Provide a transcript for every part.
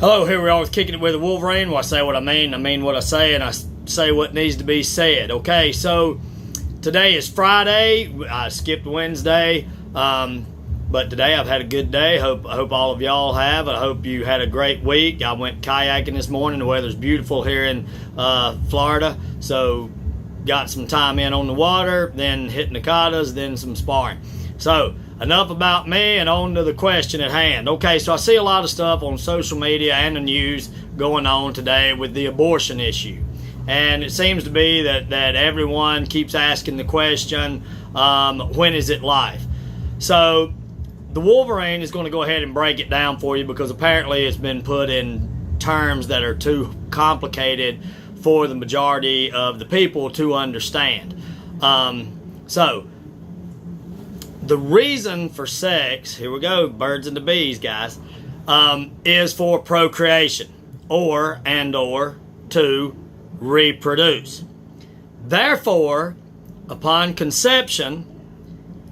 Hello, here we are with Kicking It with Wolverine. Well, I say what I mean what I say, and I say what needs to be said. Okay, so today is Friday. I skipped Wednesday, but today I've had a good day. I hope all of y'all have. I hope you had a great week. I went kayaking this morning. The weather's beautiful here in Florida, so got some time in on the water, then hitting the katas, then some sparring. So enough about me and on to the question at hand. Okay, so I see a lot of stuff on social media and the news going on today with the abortion issue. And it seems to be that everyone keeps asking the question, when is it life? So the Wolverine is going to go ahead and break it down for you, because apparently it's been put in terms that are too complicated for the majority of the people to understand. So the reason for sex, here we go, birds and the bees, guys, is for procreation or to reproduce. Therefore, upon conception,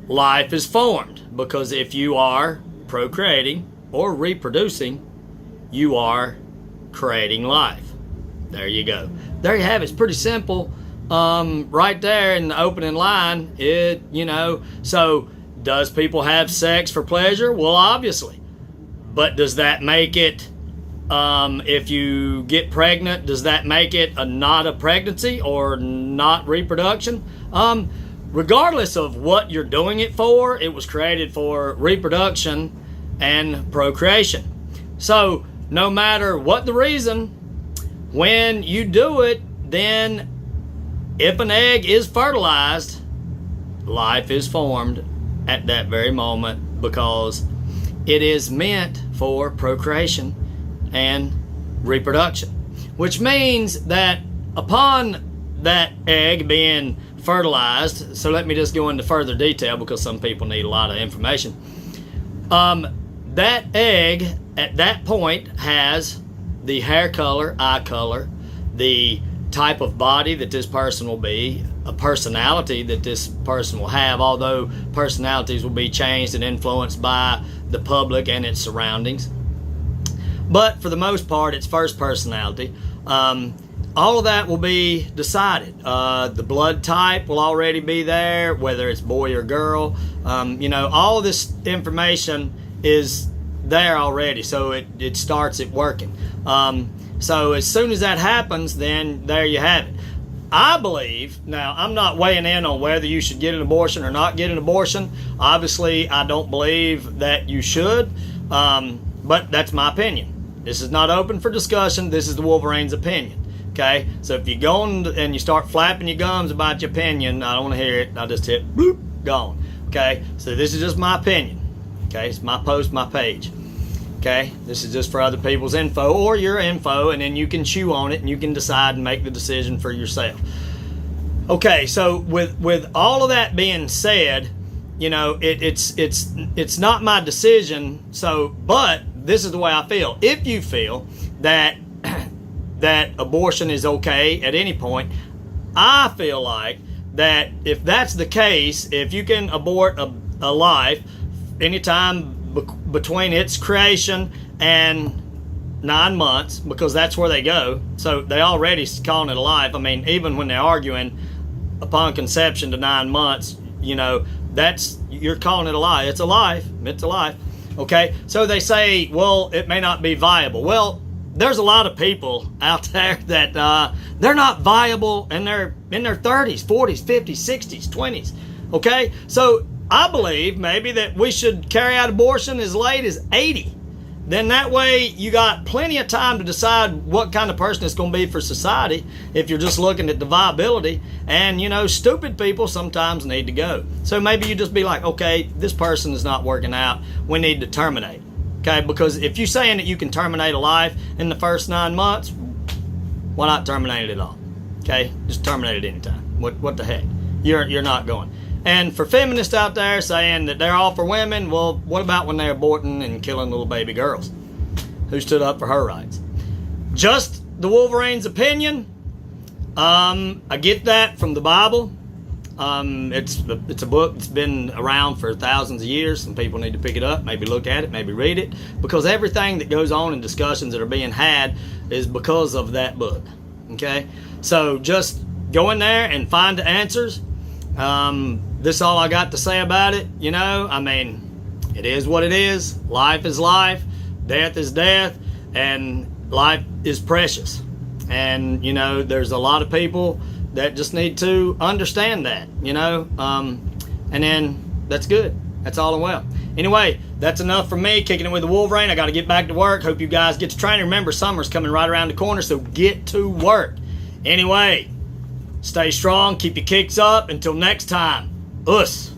life is formed, because if you are procreating or reproducing, you are creating life. There you go. There you have it. It's pretty simple. Right there in the opening line, so does people have sex for pleasure? Well, obviously. But does that make it, if you get pregnant, does that make it not a pregnancy or not reproduction? Regardless of what you're doing it for, it was created for reproduction and procreation. So no matter what the reason, when you do it, then if an egg is fertilized, life is formed at that very moment, because it is meant for procreation and reproduction. Which means that upon that egg being fertilized, so let me just go into further detail because some people need a lot of information. That egg at that point has the hair color, eye color, the type of body that this person will be, a personality that this person will have, although personalities will be changed and influenced by the public and its surroundings. But for the most part, it's first personality. All of that will be decided. The blood type will already be there, whether it's boy or girl. All this information is there already, so it starts it working. So as soon as that happens, then there you have it. I believe, now I'm not weighing in on whether you should get an abortion or not get an abortion. Obviously, I don't believe that you should, but that's my opinion. This is not open for discussion. This is the Wolverine's opinion. Okay, so if you go on and you start flapping your gums about your opinion, I don't want to hear it. I'll just hit bloop, gone. Okay, so this is just my opinion. Okay, it's my post, my page. Okay, this is just for other people's info or your info, and then you can chew on it and you can decide and make the decision for yourself. Okay, so with all of that being said, it's not my decision. So, but this is the way I feel. If you feel that that abortion is okay at any point, I feel like that if that's the case, if you can abort a life anytime between its creation and 9 months, because that's where they go, so they already calling it a life. I mean, even when they're arguing upon conception to 9 months, that's, you're calling it a life. It's a life. It's a life. Okay, so they say, well, it may not be viable. Well, there's a lot of people out there that they're not viable, and they're in their 30s, 40s, 50s, 60s, 20s. Okay, so I believe maybe that we should carry out abortion as late as 80. Then that way you got plenty of time to decide what kind of person it's going to be for society, if you're just looking at the viability. And, stupid people sometimes need to go. So maybe you just be like, okay, this person is not working out. We need to terminate. Okay, because if you're saying that you can terminate a life in the first 9 months, why not terminate it at all? Okay, just terminate it anytime. What the heck? You're not going. And for feminists out there saying that they're all for women, well, what about when they're aborting and killing little baby girls? Who stood up for her rights? Just the Wolverine's opinion. I get that from the Bible. It's a book that's been around for thousands of years. Some people need to pick it up, maybe look at it, maybe read it, because everything that goes on in discussions that are being had is because of that book. Okay, so just go in there and find the answers. This is all I got to say about it. You know, I mean, it is what it is. Life is life, death is death, and life is precious. And you know, there's a lot of people that just need to understand that, you know, and then that's good. That's all and well. Anyway, that's enough for me, kicking it with the Wolverine. I got to get back to work. Hope you guys get to training. Remember, summer's coming right around the corner, so get to work. Anyway, stay strong, keep your kicks up. Until next time, us.